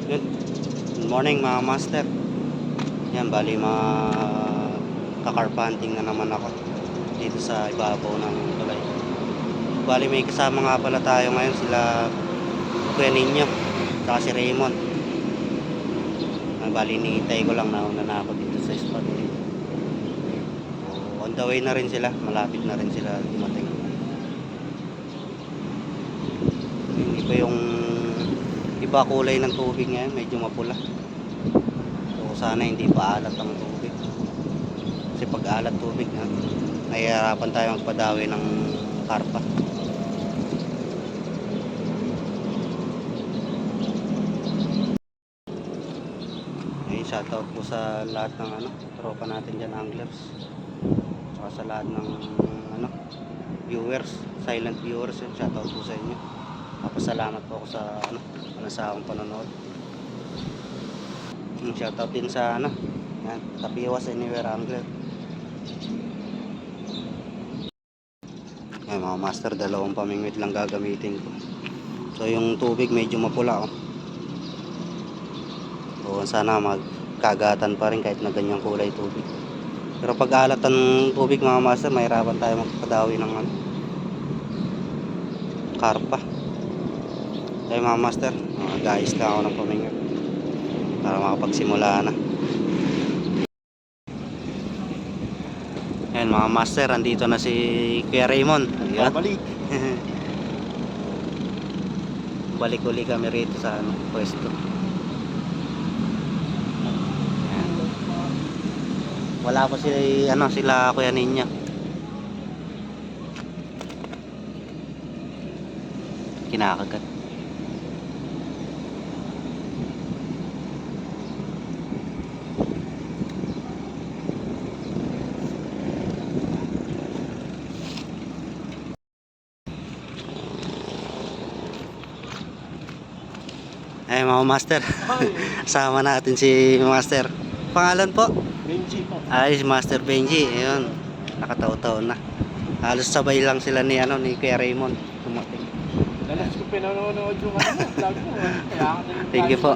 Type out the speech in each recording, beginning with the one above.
Good morning mga master. Yan, bali kakarpanting na naman ako dito sa ibabaw ng tulay. Bali may kasama nga pala tayo ngayon, sila Kuya Ninyo saka si Raymond. Bali nihintay ko lang, nauna na ako dito sa spot. On the way na rin sila, malapit na rin sila dumating. Hindi pa yung iba kulay ng tubig ngayon, medyo mapula. So sana hindi pa alat ang tubig. Kasi pag alat tubig na, nahihirapan tayo magpadawi ng karpa. Ayun, shoutout po sa lahat ng tropa natin dyan, anglers. Saka sa lahat ng viewers, silent viewers, yun, shoutout po sa inyo. Papasalamat po ako sa manasawang panonood. Shoutout din sa yan, Tapiwas Anywhere Angler. Yan mga master, dalawang pamingwit lang gagamitin ko. So yung tubig medyo mapula, so sana magkagatan pa rin kahit na ganyang kulay tubig. Pero pag alat ang tubig mga master, mahirapan tayo magpadawi ng karpa. Kaya mga master, guys lang ako ng pamingwit para makapagsimula na. Ayan mga master, andito na si Kuya Raymond. Ayan. Balik. Balik uli kami rito sa pwesto. Ayan. Wala pa sila Kuya Ninyo. Kinakagat. Ay mga master. Sama natin si master. Pangalan po? Benji po. Ay, si Master Benji. Ayun. Nakataon-taon na. Halos sabay lang sila ni Kuya Raymond dumating. Dalas ko pinanonood yung vlog mo. Kaya Thank you po.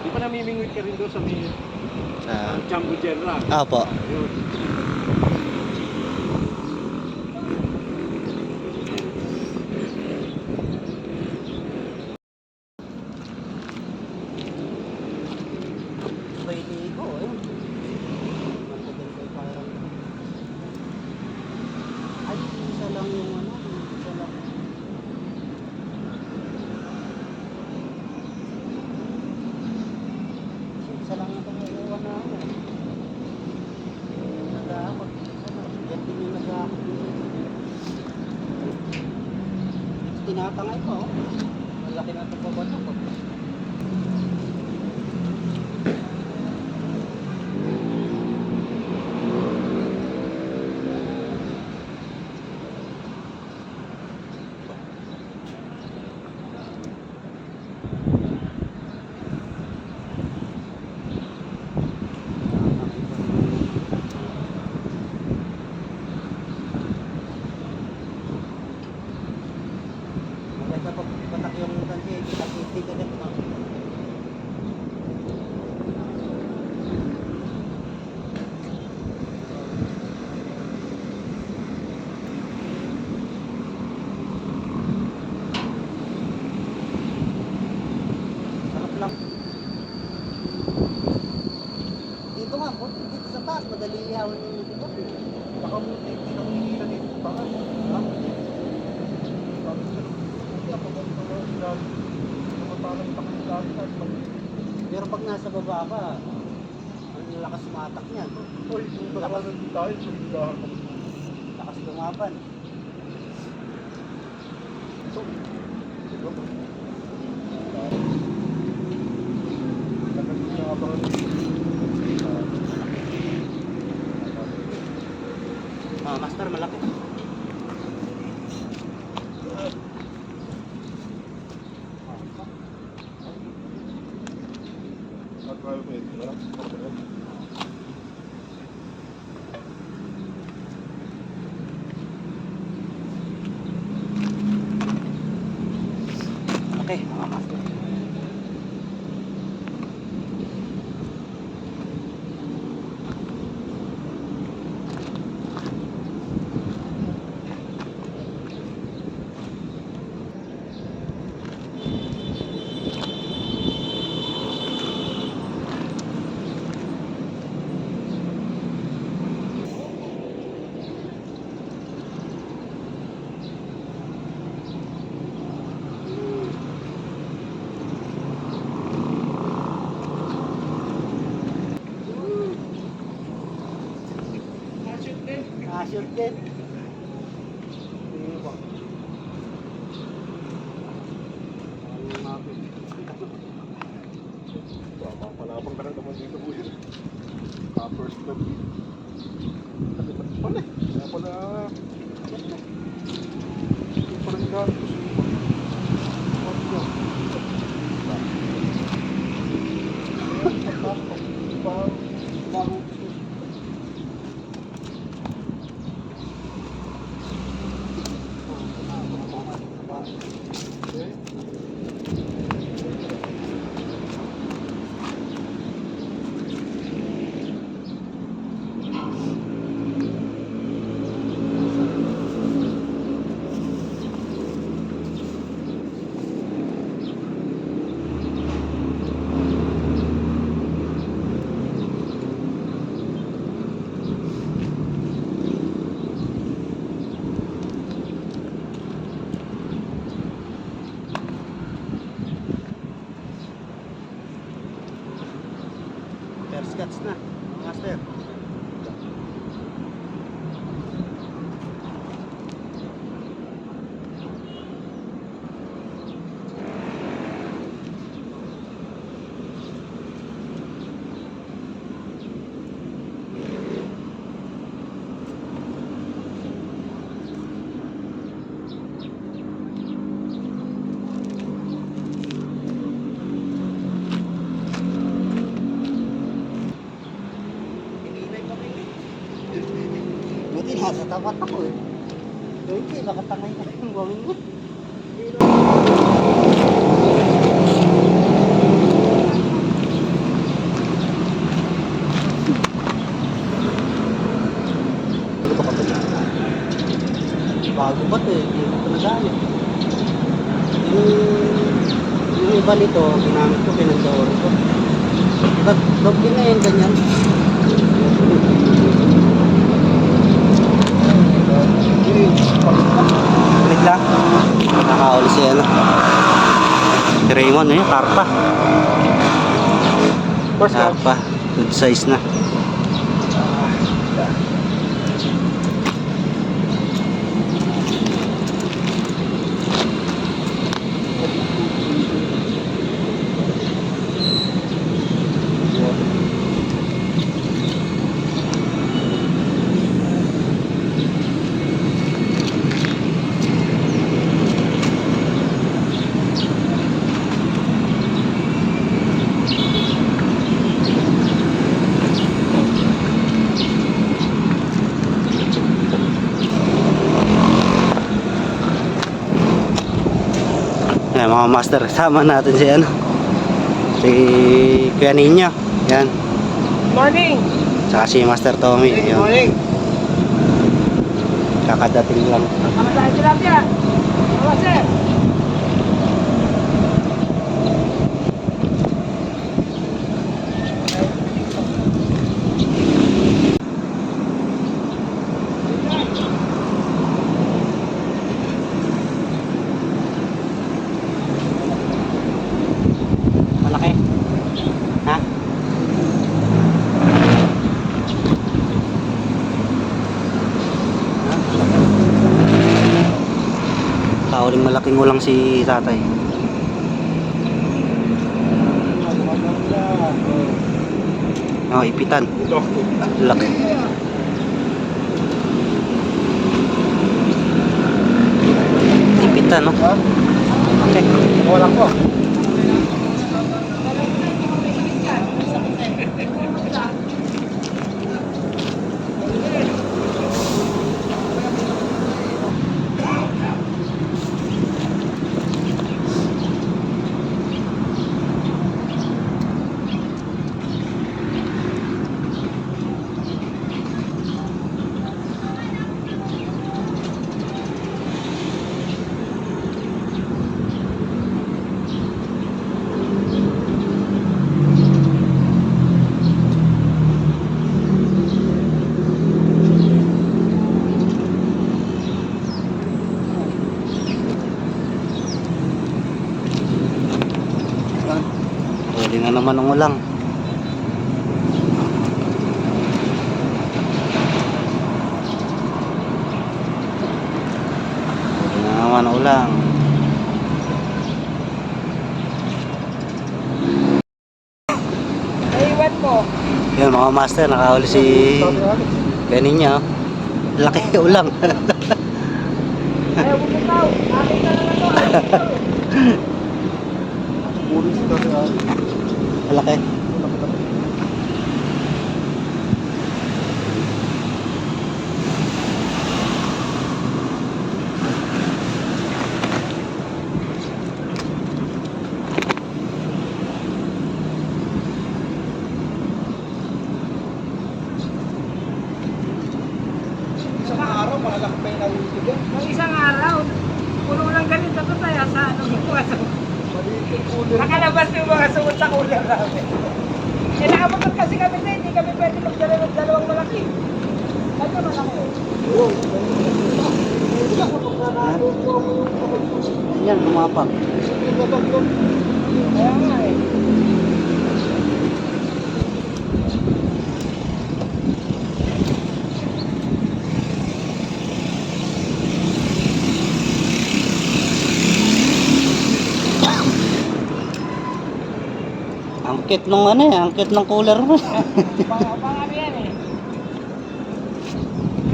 Di pa namimingwit ka rin doon sa may Django General. Opo. Ayun. Ay, isa lang yung isa lang. Isa lang yung pangyayawan na nag-aakot. Yan din yung nag-aakot dito. Tinatangay ko. Malaki na ito pabato ko. Patak yung tansi, kita-kita ka na. Sarap lang. Dito nga, dito sa taas, madali ihawin yung dito. Baka mo pinangihila dito pa. Pero pag nasa baba ka, ang lakas sumatak niyan. Uy, kung baka nandun tayo, sumigahan kami. Lakas lumaban. So, ito ba? Master, malaki. Okay. yan. Ano ba? Ano natin? Papalabang ka na naman dito po yun. First blood. Kalipat pala eh. Kaya pala... Hindi pala yung gamit ko sa iba. What yan? Bago gusto. First cuts na, master. Buti nasa tapat ako eh. Hindi, nakatangay na yung gawin mo. Bago ba ito eh, hindi ko pa nagamit. Yung iba nito, ginamit ko, pinagdawar ko. Ba't doble na yun, ganyan? Ulit lang. Nakakauli siya ano. Si Raymond, yun, karpa. Karpa. Good size na. Yan mga master, sama natin si ano, si Kuya Ninyo. Yan. Morning! Saka si Master Tommy. Yan. Morning! Kakadating lang. Sama tayo tilapia! Awas eh! Malaki. Ha? Kauling malaking ulang si tatay. Oh, ipitan. Ito. Laki. Ipitan, no? Okay. Wala ko. Pwede na naman ang ulang. lang. Naiwan mo. Yun mga master, nakahuli si kanina. Laki ulang. Ayaw bumitaw. Akin na naman to. Puro si Tati Ali. Laki. Isang araw, malalaki pa yung nahuli dyan. Nung isang araw, puno lang ganito to tayo sa ano ginawa. Maliit yung cooler. Nakalabas yung mga suot sa cooler namin. Eh nakamotor kasi kami na, hindi kami pwede magdala ng dalawang malaki. Ito malaki. Yan, lumapak. Kaya nga eh. Angkit nung ano eh, angkit ng cooler mo. Pang ano yan eh.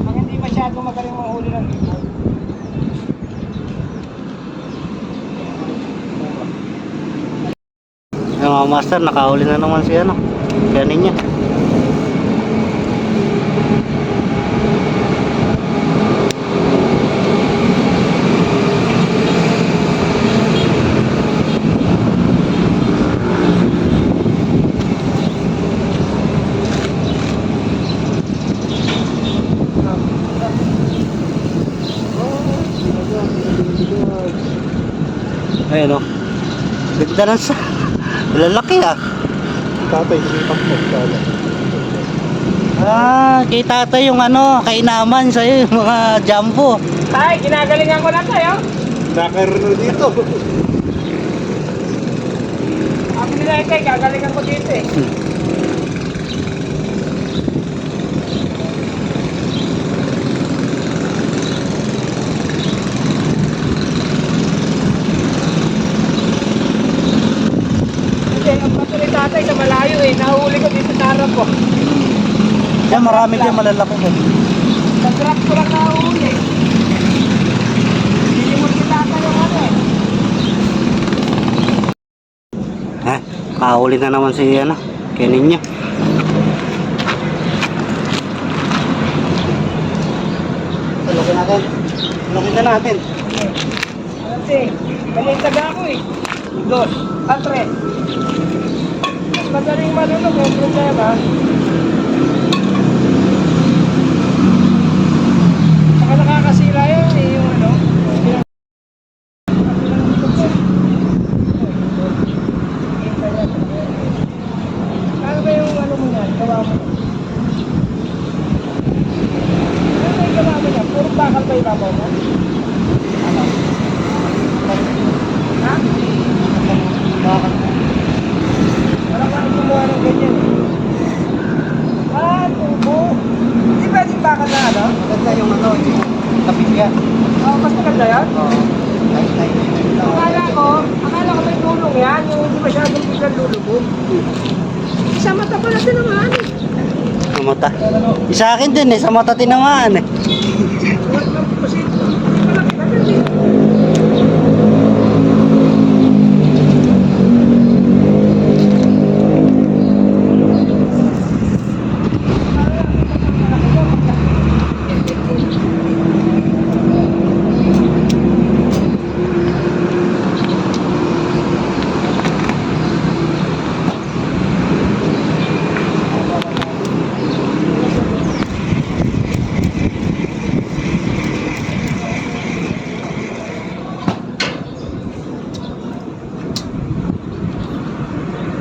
Pag hindi masyado magaling mahuli ng dito. Yung mga master, nakahuli na naman si ano. Kanina. Ayun o. Ganda na sa... Lalaki ah. Tatay, sinipak mo. Kala. Ah, kay tatay yung ano, kainaman sa'yo, yung mga jumbo. Tay, ginagalingan ko na tayo. Nakaroon dito. Sabi nila ito, gagalingan ko dito eh. Hindi, ang bato ni tatay sa malayo eh. Nahuli ko dito sa harap ko. Yan, marami din malalaki din. Sa truck ko lang nahuli eh. Hindi mo si tatay yung ano eh. Ha? Kahuli na naman si ano, Kanina. Lukin natin. Lukin na natin. Kasi, maliit taga ako eh. Dos, tres. Mas madaling marunong yung problema. Saka nakakasila yun eh, yung ano. Ano ba yung ano mo yan? Gawa mo? Ano ba yung gawa mo yan? Puro bakal ba ibabaw mo? Ano? Ha? Bakit? Wala ka rin gumawa ng ganyan eh. Ah, tubo. Hindi pwedeng bakal na ano? Ganda yung ano, yung kapit yan. Oo, mas maganda yan. Oo. Akala ko may tulong yan, yung hindi masyadong biglang lulubog. Sa mata pala tinamaan eh. Sa mata. Sa akin din eh, sa mata tinamaan eh. Kasi hindi pala kinagal eh.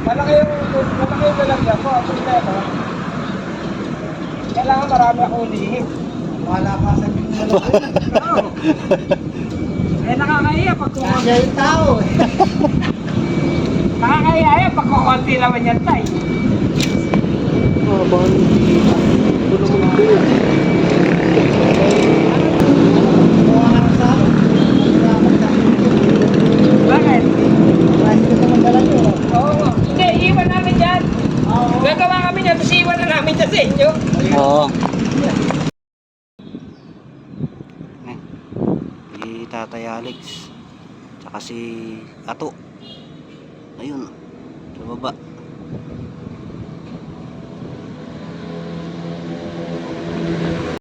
Malaki yung lalagyan ko. Ang problema, kailangan marami akong ulihin. Wala pa sa pinto. Eh nakakaiya pag kukunti. yung tao eh. Nakakaiya pag kukunti naman yan tay. Ah, bang. Ito naman ito eh. namin na sa inyo. Oo. Eh, si Tatay Alex. Tsaka si Ato. Ayun. Sa baba.